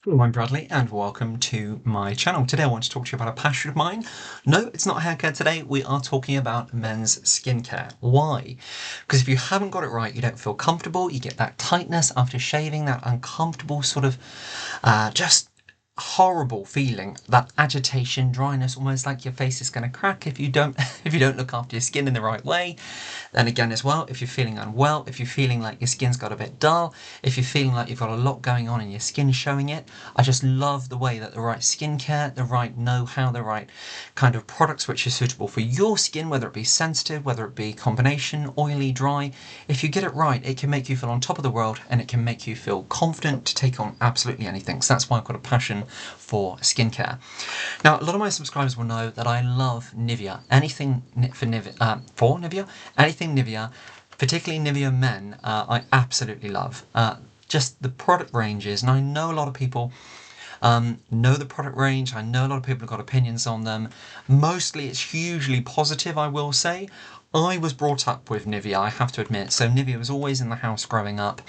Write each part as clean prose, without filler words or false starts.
Hello, I'm Bradley and welcome to my channel. Today I want to talk to you about a passion of mine. No, it's not hair care today. We are talking about men's skincare. Why? Because if you haven't got it right, you don't feel comfortable. You get that tightness after shaving, that uncomfortable sort of just horrible feeling, that agitation, dryness, almost like your face is going to crack if you don't if you don't look after your skin in the right way. Then again as well, if you're feeling unwell, if you're feeling like your skin's got a bit dull, if you're feeling like you've got a lot going on and your skin's showing it, I just love the way that the right skincare, the right know-how, the right kind of products which are suitable for your skin, whether it be sensitive, whether it be combination, oily, dry, if you get it right, it can make you feel on top of the world and it can make you feel confident to take on absolutely anything. So that's why I've got a passion for skincare. Now, a lot of my subscribers will know that I love Nivea. Anything for Nivea, anything Nivea, particularly Nivea Men, I absolutely love. Just the product ranges, and I know a lot of people know the product range. I know a lot of people have got opinions on them. Mostly it's hugely positive, I will say. I was brought up with Nivea, I have to admit, so Nivea was always in the house growing up.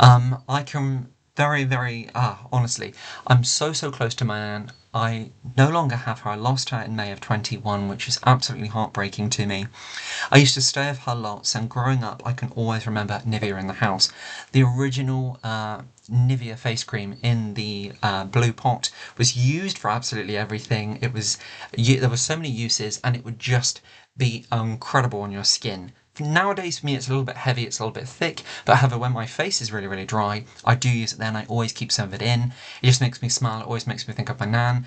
I can very, honestly, I'm so close to my nan. I no longer have her. I lost her in May of 21, which is absolutely heartbreaking to me. I used to stay with her lots, and growing up, I can always remember Nivea in the house. The original Nivea face cream in the blue pot was used for absolutely everything. There were so many uses, and it would just be incredible on your skin. Nowadays, for me, it's a little bit heavy, it's a little bit thick, but however, when my face is really dry, I do use it then. I always keep some of it in. It just makes me smile, it always makes me think of my nan.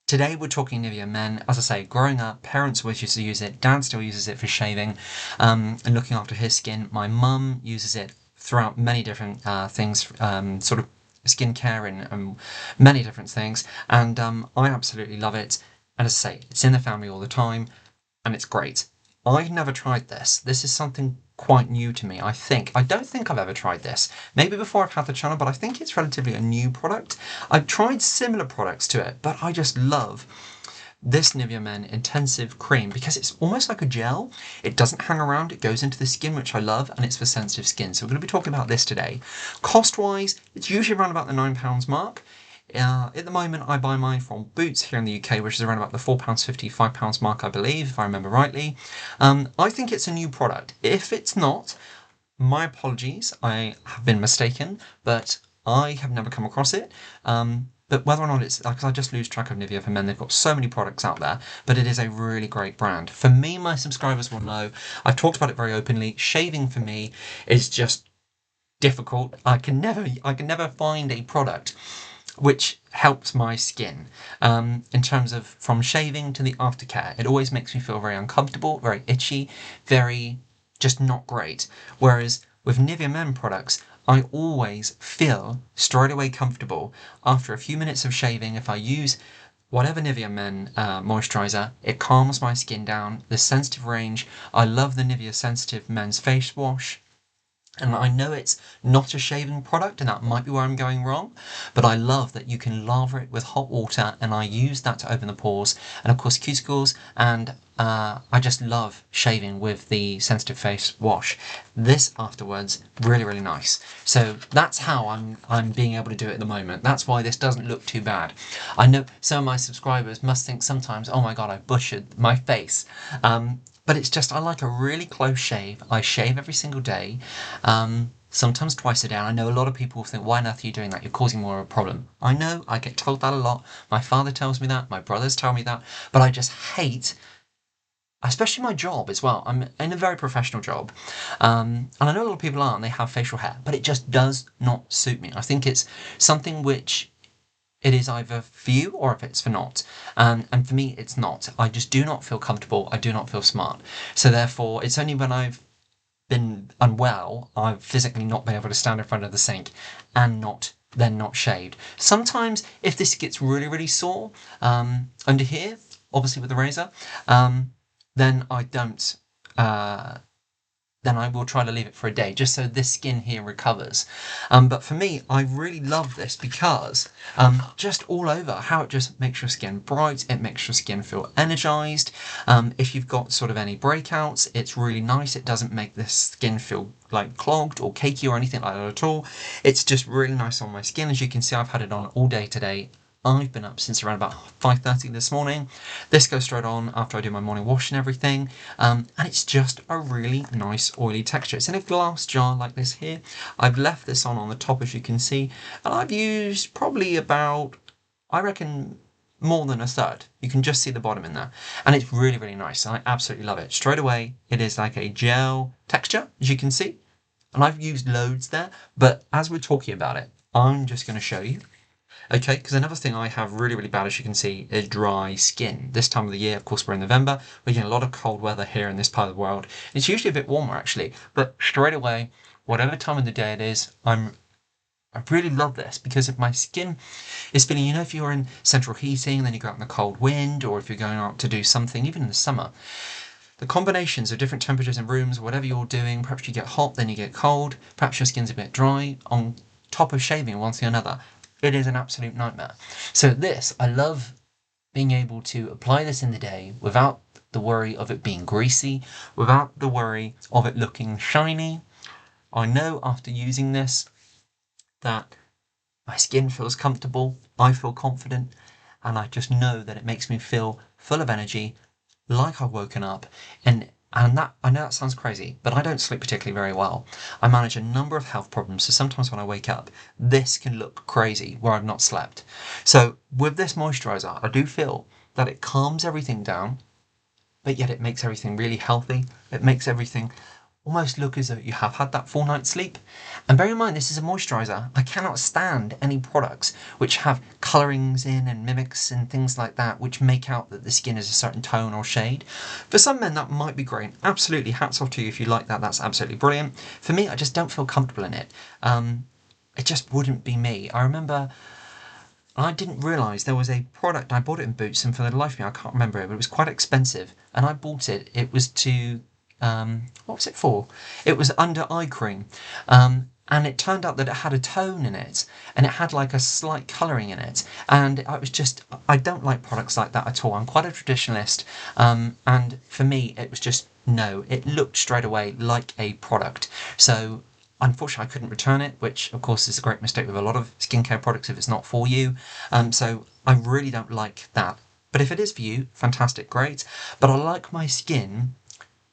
Today we're talking Nivea Men. As I say, growing up, parents always used to use it. Dad still uses it for shaving and looking after his skin. My mum uses it throughout many different things, sort of skincare and many different things. And I absolutely love it. And as I say, it's in the family all the time and it's great. I've never tried this. This is something quite new to me, I think. I don't think I've ever tried this. Maybe before I've had the channel, but I think it's relatively a new product. I've tried similar products to it, but I just love this Nivea Men Intensive Cream because it's almost like a gel. It doesn't hang around, it goes into the skin, which I love, and it's for sensitive skin. So we're going to be talking about this today. Cost-wise, it's usually around about the £9 mark. At the moment, I buy mine from Boots here in the UK, which is around about the £4.50, £5 mark, I believe, if I remember rightly. I think it's a new product. If it's not, my apologies, I have been mistaken, but I have never come across it. But whether or not it's, because I just lose track of Nivea for Men, they've got so many products out there, but it is a really great brand. For me, my subscribers will know, I've talked about it very openly, shaving for me is just difficult. I can never find a product which helps my skin in terms of from shaving to the aftercare. It always makes me feel very uncomfortable, very itchy, very just not great. Whereas with Nivea Men products, I always feel straight away comfortable after a few minutes of shaving. If I use whatever Nivea Men moisturizer, it calms my skin down. The sensitive range, I love the Nivea Sensitive Men's Face Wash. And I know it's not a shaving product, and that might be where I'm going wrong, but I love that you can lather it with hot water, and I use that to open the pores, and of course cuticles, and I just love shaving with the Sensitive Face Wash. This afterwards, really nice. So that's how I'm being able to do it at the moment. That's why this doesn't look too bad. I know some of my subscribers must think sometimes, oh my god, I butchered my face. But it's just, I like a really close shave. I shave every single day, sometimes twice a day. And I know a lot of people think, why on earth are you doing that? You're causing more of a problem. I know, I get told that a lot. My father tells me that, my brothers tell me that, but I just hate, especially my job as well. I'm in a very professional job. And I know a lot of people aren't, they have facial hair, but it just does not suit me. I think it's something which it is either for you or if it's for not. And for me, it's not. I just do not feel comfortable. I do not feel smart. So therefore, it's only when I've been unwell, I've physically not been able to stand in front of the sink and not shaved. Sometimes if this gets really sore under here, obviously with the razor, then I don't then I will try to leave it for a day just so this skin here recovers. But for me, I really love this because just all over how it just makes your skin bright, it makes your skin feel energized. If you've got sort of any breakouts, it's really nice. It doesn't make this skin feel like clogged or cakey or anything like that at all. It's just really nice on my skin. As you can see, I've had it on all day today. I've been up since around about 5:30 this morning. This goes straight on after I do my morning wash and everything. And it's just a really nice oily texture. It's in a glass jar like this here. I've left this on the top, as you can see, and I've used probably about, I reckon, more than a third. You can just see the bottom in there. And it's really, really nice. I absolutely love it. Straight away, it is like a gel texture, as you can see. And I've used loads there, but as we're talking about it, I'm just going to show you. Okay, because another thing I have really, really bad, as you can see, is dry skin. This time of the year, of course, we're in November. We're getting a lot of cold weather here in this part of the world. It's usually a bit warmer, actually. But straight away, whatever time of the day it is, I really love this because if my skin is feeling, you know, if you're in central heating and then you go out in the cold wind, or if you're going out to do something, even in the summer, the combinations of different temperatures in rooms, whatever you're doing, perhaps you get hot, then you get cold, perhaps your skin's a bit dry, on top of shaving one thing or another. It is an absolute nightmare. So this, I love being able to apply this in the day without the worry of it being greasy, without the worry of it looking shiny. I know after using this that my skin feels comfortable, I feel confident, and I just know that it makes me feel full of energy, like I've woken up, and that, I know that sounds crazy, but I don't sleep particularly very well. I manage a number of health problems, so sometimes when I wake up, this can look crazy where I've not slept. So with this moisturiser, I do feel that it calms everything down, but yet it makes everything really healthy. It makes everything almost look as though you have had that full night's sleep. And bear in mind, this is a moisturiser. I cannot stand any products which have colourings in and mimics and things like that, which make out that the skin is a certain tone or shade. For some men, that might be great. Absolutely, hats off to you if you like that. That's absolutely brilliant. For me, I just don't feel comfortable in it. It just wouldn't be me. I remember I didn't realise there was a product, I bought it in Boots, and for the life of me, I can't remember it, but it was quite expensive. And I bought it, it was to what was it for? It was under eye cream. And it turned out that it had a tone in it, and it had like a slight colouring in it. And I was just, I don't like products like that at all. I'm quite a traditionalist. And for me, it was just, no, it looked straight away like a product. So unfortunately, I couldn't return it, which of course is a great mistake with a lot of skincare products if it's not for you. So I really don't like that. But if it is for you, fantastic, great. But I like my skin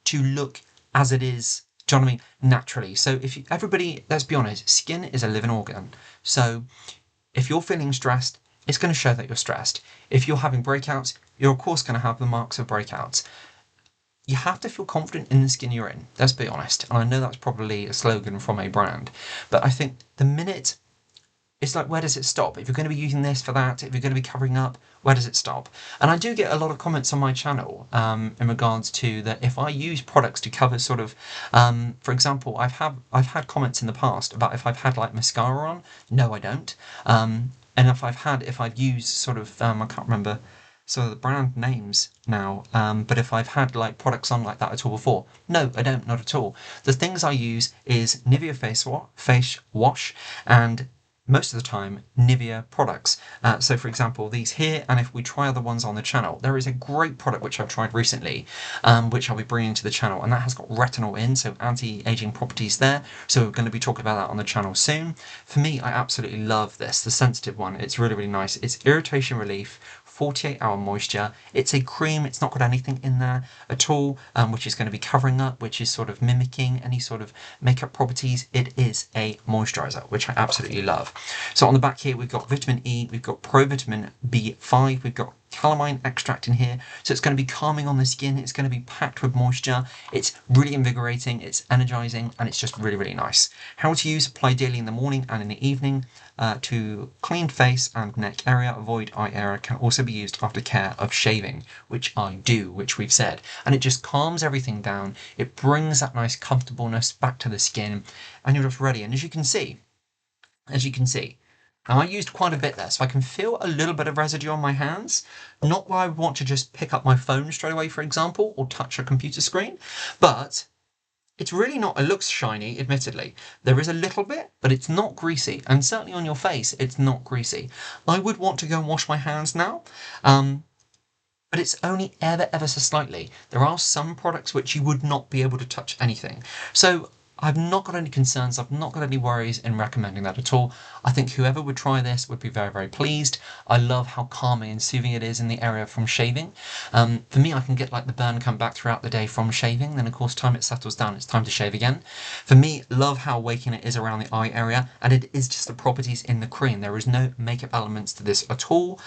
to look as it is, do you know what I mean, naturally. So if you, everybody, let's be honest, skin is a living organ. So if you're feeling stressed, it's going to show that you're stressed. If you're having breakouts, you're of course going to have the marks of breakouts. You have to feel confident in the skin you're in, let's be honest. And I know that's probably a slogan from a brand, but I think the minute, it's like, where does it stop? If you're going to be using this for that, if you're going to be covering up, where does it stop? And I do get a lot of comments on my channel in regards to that if I use products to cover sort of, for example, I've had comments in the past about if I've had like mascara on. No, I don't. And if I've used sort of, I can't remember so the brand names now, but if I've had like products on like that at all before, no, I don't, not at all. The things I use is Nivea face wash, and most of the time Nivea products. So for example, these here, and if we try other ones on the channel, there is a great product which I've tried recently, which I'll be bringing to the channel, and that has got retinol in, so anti-aging properties there. So we're going to be talking about that on the channel soon. For me, I absolutely love this, the sensitive one. It's really, really nice. It's irritation relief, 48-hour moisture. It's a cream, it's not got anything in there at all, which is going to be covering up, which is sort of mimicking any sort of makeup properties. It is a moisturiser, which I absolutely love. So on the back here, we've got vitamin E, we've got provitamin B5, we've got calamine extract in here, so it's going to be calming on the skin, it's going to be packed with moisture, it's really invigorating, it's energizing, and it's just really, really nice. How to use: apply daily in the morning and in the evening to clean face and neck area, avoid eye area. Can also be used after care of shaving, which I do, which we've said, and it just calms everything down, it brings that nice comfortableness back to the skin, and you're just ready. And as you can see, now I used quite a bit there, so I can feel a little bit of residue on my hands. Not where I want to just pick up my phone straight away, for example, or touch a computer screen, but It's really not, it looks shiny, admittedly. There is a little bit, but it's not greasy. And certainly on your face, it's not greasy. I would want to go and wash my hands now. But it's only ever so slightly. There are some products which you would not be able to touch anything. So I've not got any concerns, I've not got any worries in recommending that at all. I think whoever would try this would be very pleased. I love how calming and soothing it is in the area from shaving. For me, I can get like the burn come back throughout the day from shaving, then of course time it settles down, it's time to shave again. For me, love how waking it is around the eye area, and it is just the properties in the cream. There is no makeup elements to this at all.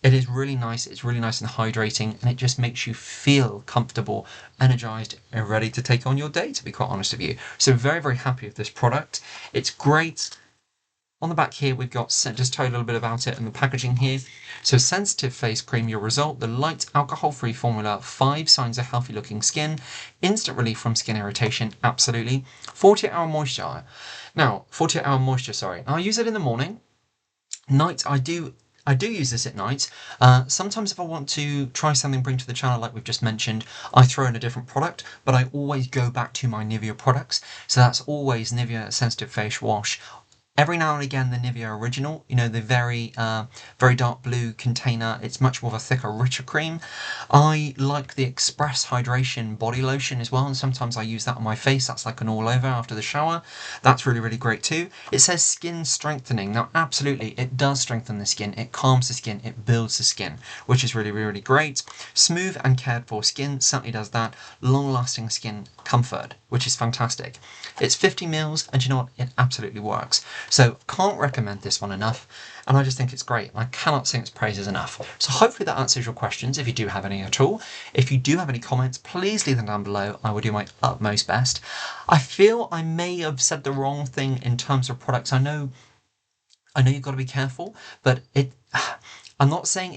It is really nice, it's really nice and hydrating, and it just makes you feel comfortable, energized, and ready to take on your day, to be quite honest with you. So very happy with this product. It's great. On the back here, we've got, just tell you a little bit about it and the packaging here. So sensitive face cream, your result, the light alcohol-free formula, 5 signs of healthy looking skin, instant relief from skin irritation, absolutely. 48-hour moisture. Now, 48-hour moisture, sorry. I use it in the morning. Night, I do use this at night. Sometimes if I want to try something, bring to the channel like we've just mentioned, I throw in a different product, but I always go back to my Nivea products. So that's always Nivea Sensitive Face Wash. Every now and again, the Nivea Original, you know, the very dark blue container. It's much more of a thicker, richer cream. I like the Express Hydration Body Lotion as well, and sometimes I use that on my face. That's like an all-over after the shower. That's really great too. It says skin strengthening. Now, absolutely, it does strengthen the skin. It calms the skin. It builds the skin, which is really great. Smooth and cared for skin certainly does that. Long-lasting skin comfort, which is fantastic. It's 50 mils, and you know what? It absolutely works. So can't recommend this one enough, and I just think it's great. I cannot sing its praises enough. So hopefully that answers your questions, if you do have any at all. If you do have any comments, please leave them down below. I will do my utmost best. I feel I may have said the wrong thing in terms of products. I know you've got to be careful, but I'm not saying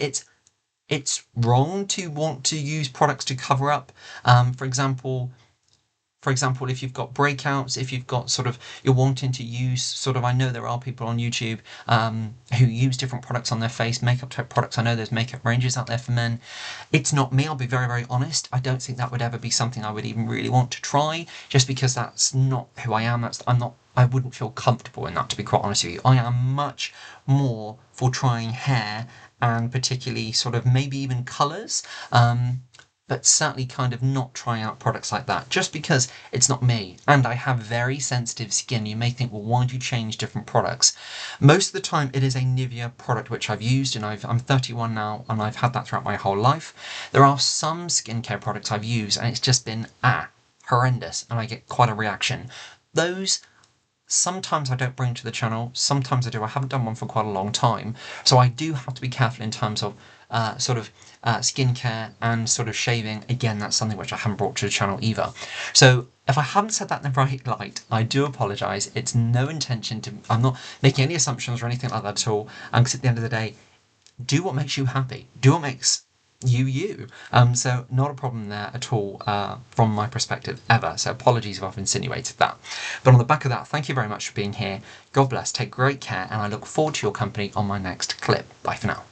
it's wrong to want to use products to cover up. For example, if you've got breakouts, if you've got you're wanting to use I know there are people on YouTube who use different products on their face, makeup type products. I know there's makeup ranges out there for men. It's not me, I'll be very honest. I don't think that would ever be something I would even really want to try, just because that's not who I am. I wouldn't feel comfortable in that, to be quite honest with you. I am much more for trying hair, and particularly maybe even colours. But certainly kind of not trying out products like that, just because it's not me, and I have very sensitive skin. You may think, well, why do you change different products? Most of the time it is a Nivea product which I've used, and I'm 31 now, and I've had that throughout my whole life. There are some skincare products I've used, and it's just been horrendous, and I get quite a reaction. Those sometimes I don't bring to the channel, sometimes I do. I haven't done one for quite a long time, so I do have to be careful in terms of skincare and shaving. Again, that's something which I haven't brought to the channel either. So if I haven't said that in the right light, I do apologise. It's no intention to, I'm not making any assumptions or anything like that at all. Because at the end of the day, do what makes you happy. Do what makes you. So not a problem there at all from my perspective ever. So apologies if I've insinuated that. But on the back of that, thank you very much for being here. God bless, take great care, and I look forward to your company on my next clip. Bye for now.